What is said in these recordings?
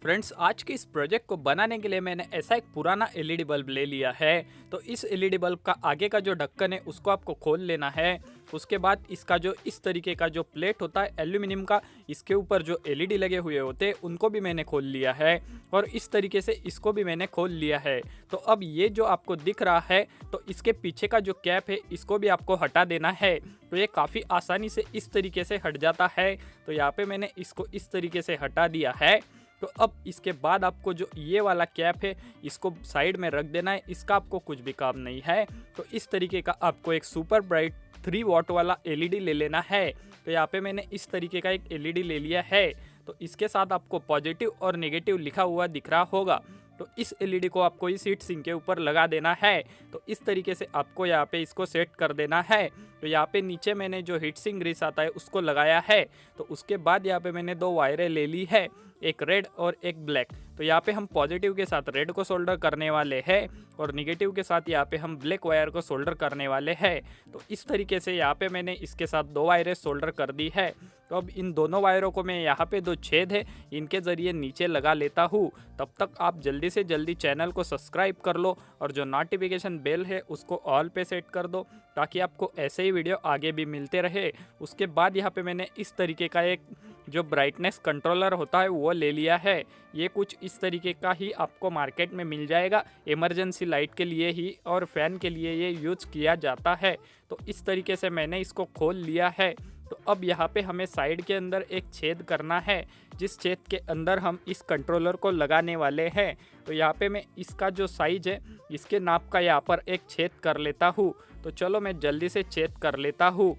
Friends, आज के इस प्रोजेक्ट को बनाने के लिए मैंने ऐसा एक पुराना एलईडी बल्ब ले लिया है। तो इस एलईडी बल्ब का आगे का जो ढक्कन है उसको आपको खोल लेना है। उसके बाद इसका जो इस तरीके का जो प्लेट होता है एल्यूमिनियम का, इसके ऊपर जो एलईडी लगे हुए होते हैं उनको भी मैंने खोल लिया है और इस तरीके से इसको भी मैंने खोल लिया है। तो अब ये जो आपको दिख रहा है, तो इसके पीछे का जो कैप है इसको भी आपको हटा देना है। तो ये काफ़ी आसानी से इस तरीके से हट जाता है। तो यहाँ पे मैंने इसको इस तरीके से हटा दिया है। तो अब इसके बाद आपको जो ये वाला कैप है इसको साइड में रख देना है, इसका आपको कुछ भी काम नहीं है। तो इस तरीके का आपको एक सुपर ब्राइट 3 वॉट वाला एलईडी ले लेना है। तो यहाँ पे मैंने इस तरीके का एक एलईडी ले लिया है। तो इसके साथ आपको पॉजिटिव और नेगेटिव लिखा हुआ दिख रहा होगा। तो इस एलईडी को आपको इस हीट सिंक के ऊपर लगा देना है। तो इस तरीके से आपको यहाँ पे इसको सेट कर देना है। तो यहाँ पे नीचे मैंने जो हीट सिंक ग्रीस आता है उसको लगाया है। तो उसके बाद यहाँ पे मैंने 2 वायरें ले ली है, एक रेड और एक ब्लैक। तो यहाँ पे हम पॉजिटिव के साथ रेड को सोल्डर करने वाले हैं और निगेटिव के साथ यहाँ पे हम ब्लैक वायर को सोल्डर करने वाले हैं। तो इस तरीके से यहाँ पे मैंने इसके साथ 2 वायरें सोल्डर कर दी है। तो अब इन दोनों वायरों को मैं यहाँ पे 2 छेद है इनके ज़रिए नीचे लगा लेता हूँ। तब तक आप जल्दी से जल्दी चैनल को सब्सक्राइब कर लो और जो नोटिफिकेशन बेल है उसको ऑल पे सेट कर दो, ताकि आपको ऐसे ही वीडियो आगे भी मिलते रहे। उसके बाद यहाँ पे मैंने इस तरीके का एक जो ब्राइटनेस कंट्रोलर होता है वो ले लिया है। ये कुछ इस तरीके का ही आपको मार्केट में मिल जाएगा। इमरजेंसी लाइट के लिए ही और फैन के लिए ये यूज़ किया जाता है। तो इस तरीके से मैंने इसको खोल लिया है। तो अब यहाँ पे हमें साइड के अंदर एक छेद करना है, जिस छेद के अंदर हम इस कंट्रोलर को लगाने वाले हैं। तो यहाँ पे मैं इसका जो साइज है इसके नाप का यहाँ पर एक छेद कर लेता हूँ। तो चलो मैं जल्दी से छेद कर लेता हूँ।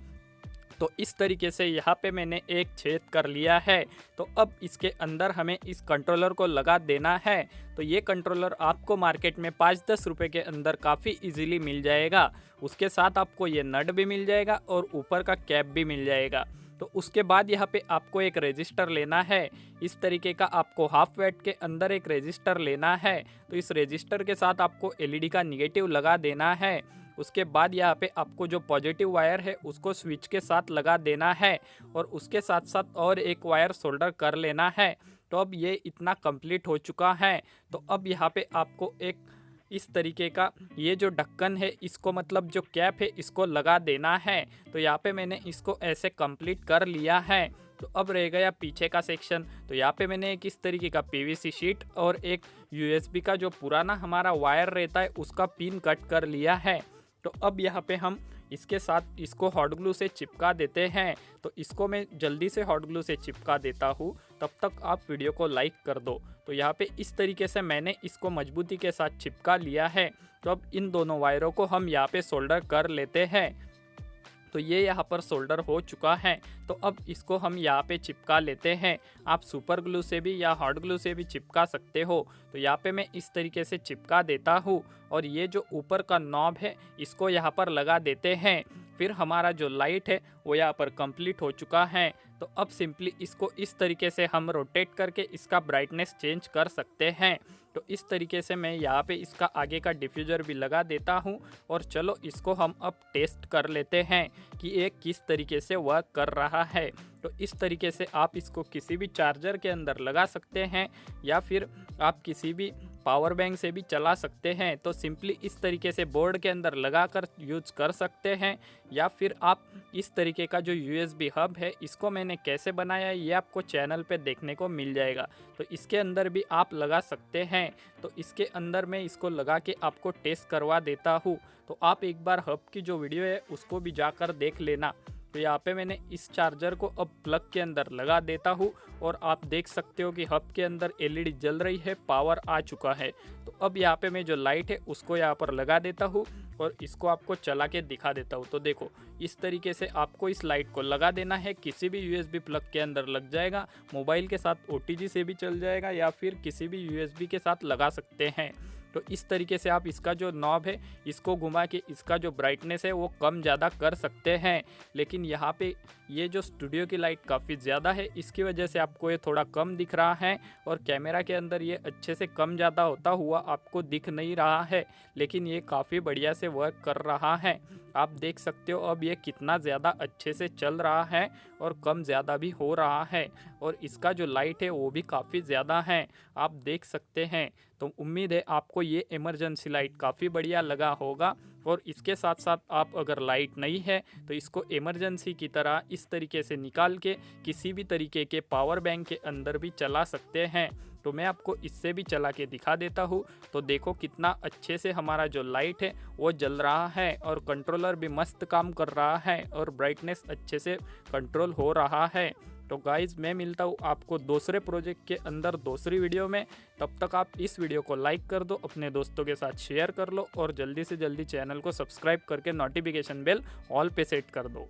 तो इस तरीके से यहाँ पे मैंने एक छेद कर लिया है। तो अब इसके अंदर हमें इस कंट्रोलर को लगा देना है। तो ये कंट्रोलर आपको मार्केट में 5-10 रुपये के अंदर काफ़ी इजीली मिल जाएगा। उसके साथ आपको ये नट भी मिल जाएगा और ऊपर का कैप भी मिल जाएगा। तो उसके बाद यहाँ पे आपको एक रेजिस्टर लेना है। इस तरीके का आपको हाफ वैट के अंदर एक रेजिस्टर लेना है। तो इस रेजिस्टर के साथ आपको एलईडी का निगेटिव लगा देना है। उसके बाद यहाँ पे आपको जो पॉजिटिव वायर है उसको स्विच के साथ लगा देना है और उसके साथ साथ और एक वायर सोल्डर कर लेना है। तो अब ये इतना कंप्लीट हो चुका है। तो अब यहाँ पे आपको एक इस तरीके का ये जो ढक्कन है इसको मतलब जो कैप है इसको लगा देना है। तो यहाँ पे मैंने इसको ऐसे कंप्लीट कर लिया है। तो अब रह गया पीछे का सेक्शन। तो यहाँ पे मैंने एक इस तरीके का पीवीसी शीट और एक यूएसबी का जो पुराना हमारा वायर रहता है उसका पिन कट कर लिया है। तो अब यहाँ पे हम इसके साथ इसको हॉट ग्लू से चिपका देते हैं। तो इसको मैं जल्दी से हॉट ग्लू से चिपका देता हूँ, तब तक आप वीडियो को लाइक कर दो। तो यहाँ पे इस तरीके से मैंने इसको मजबूती के साथ चिपका लिया है। तो अब इन दोनों वायरों को हम यहाँ पे सोल्डर कर लेते हैं। तो ये यहाँ पर सोल्डर हो चुका है। तो अब इसको हम यहाँ पे चिपका लेते हैं। आप सुपर ग्लू से भी या हॉट ग्लू से भी चिपका सकते हो। तो यहाँ पे मैं इस तरीके से चिपका देता हूँ और ये जो ऊपर का नॉब है इसको यहाँ पर लगा देते हैं। फिर हमारा जो लाइट है वो यहाँ पर कंप्लीट हो चुका है। तो अब सिंपली इसको इस तरीके से हम रोटेट करके इसका ब्राइटनेस चेंज कर सकते हैं। तो इस तरीके से मैं यहाँ पे इसका आगे का डिफ्यूज़र भी लगा देता हूँ और चलो इसको हम अब टेस्ट कर लेते हैं कि ये किस तरीके से वर्क कर रहा है। तो इस तरीके से आप इसको किसी भी चार्जर के अंदर लगा सकते हैं या फिर आप किसी भी पावर बैंक से भी चला सकते हैं। तो सिंपली इस तरीके से बोर्ड के अंदर लगाकर यूज कर सकते हैं या फिर आप इस तरीके का जो यूएसबी हब है इसको मैंने कैसे बनाया है ये आपको चैनल पे देखने को मिल जाएगा। तो इसके अंदर भी आप लगा सकते हैं। तो इसके अंदर मैं इसको लगा के आपको टेस्ट करवा देता हूँ। तो आप एक बार हब की जो वीडियो है उसको भी जाकर देख लेना। तो यहाँ पे मैंने इस चार्जर को अब प्लग के अंदर लगा देता हूँ और आप देख सकते हो कि हब के अंदर एलईडी जल रही है, पावर आ चुका है। तो अब यहाँ पे मैं जो लाइट है उसको यहाँ पर लगा देता हूँ और इसको आपको चला के दिखा देता हूँ। तो देखो इस तरीके से आपको इस लाइट को लगा देना है। किसी भी यूएसबी प्लग के अंदर लग जाएगा, मोबाइल के साथ ओटीजी से भी चल जाएगा या फिर किसी भी यूएसबी के साथ लगा सकते हैं। तो इस तरीके से आप इसका जो नॉब है इसको घुमा के इसका जो ब्राइटनेस है वो कम ज़्यादा कर सकते हैं। लेकिन यहाँ पे ये जो स्टूडियो की लाइट काफ़ी ज़्यादा है, इसकी वजह से आपको ये थोड़ा कम दिख रहा है और कैमरा के अंदर ये अच्छे से कम ज़्यादा होता हुआ आपको दिख नहीं रहा है। लेकिन ये काफ़ी बढ़िया से वर्क कर रहा है। आप देख सकते हो अब ये कितना ज़्यादा अच्छे से चल रहा है और कम ज़्यादा भी हो रहा है और इसका जो लाइट है वो भी काफ़ी ज़्यादा है, आप देख सकते हैं। तो उम्मीद है आपको ये इमरजेंसी लाइट काफ़ी बढ़िया लगा होगा और इसके साथ साथ आप अगर लाइट नहीं है तो इसको इमरजेंसी की तरह इस तरीके से निकाल के किसी भी तरीके के पावर बैंक के अंदर भी चला सकते हैं। तो मैं आपको इससे भी चला के दिखा देता हूँ। तो देखो कितना अच्छे से हमारा जो लाइट है वो जल रहा है और कंट्रोलर भी मस्त काम कर रहा है और ब्राइटनेस अच्छे से कंट्रोल हो रहा है। तो गाइज़ मैं मिलता हूँ आपको दूसरे प्रोजेक्ट के अंदर दूसरी वीडियो में। तब तक आप इस वीडियो को लाइक कर दो, अपने दोस्तों के साथ शेयर कर लो और जल्दी से जल्दी चैनल को सब्सक्राइब करके नोटिफिकेशन बेल ऑल पे सेट कर दो।